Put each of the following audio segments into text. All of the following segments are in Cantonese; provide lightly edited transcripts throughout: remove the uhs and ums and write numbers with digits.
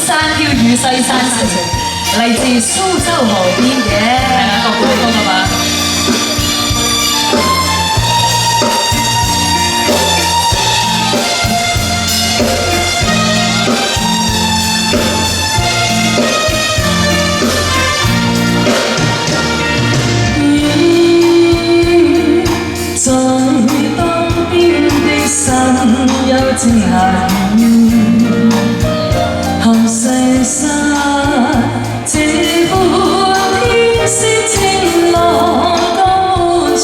山飄雨西山情，嚟自蘇州河邊嘅，係啦，國語歌㗎嘛。在東邊的山丘靜下雨，後世沙這般天色晴朗多處，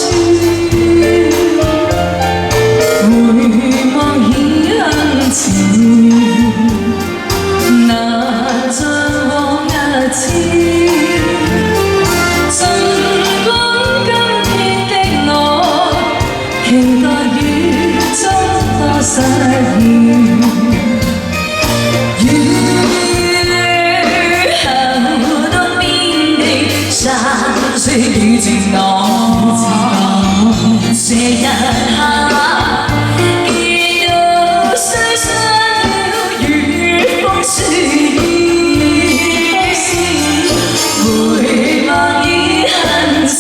回望已很遲，難像往日似。期待雨中多失意，雨後東邊的山水與漸朗，這一刻見到西山飄雨風雪，回望已很遲。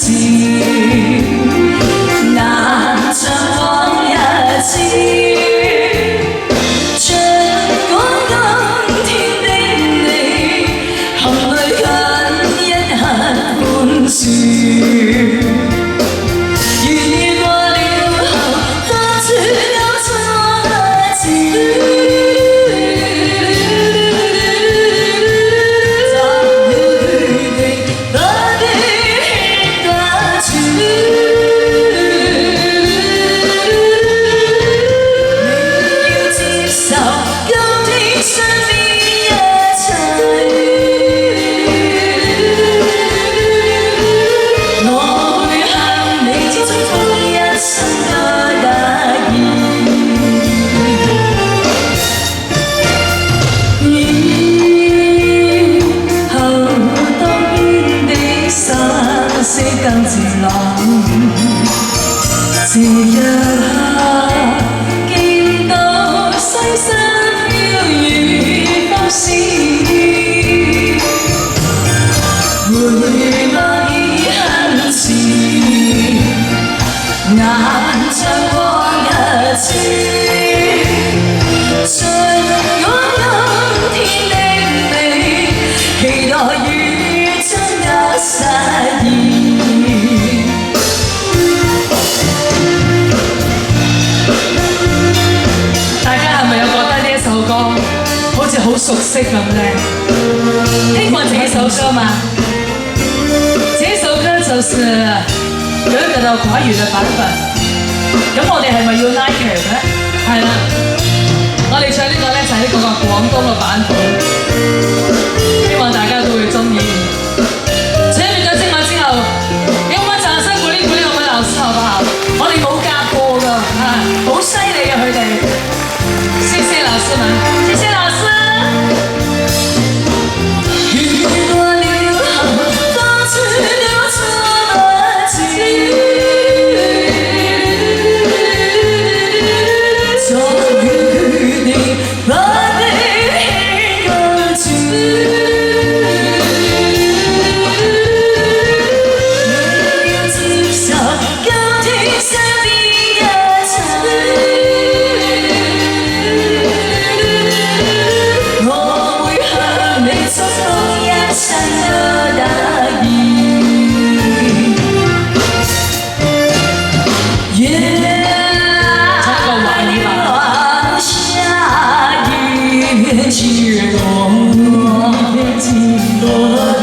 更漸朗，這一刻見到西山飄雨風絲，回望已很遲，眼像往日似，像我今天的你，期待雨中有失意。好熟悉咁咧，聽過這首歌嗎？這首歌就是有一個華語嘅版本，咁我哋係咪要拉強咧？係啦，我哋唱呢個咧就係呢個廣東嘅版本，希望大家都會鍾意。請完咗精華之後，給我們掌聲鼓勵鼓勵我們老師好不好？我哋冇夾過㗎，好犀利啊佢哋，謝謝老師們，謝謝老師。雪落，天气落。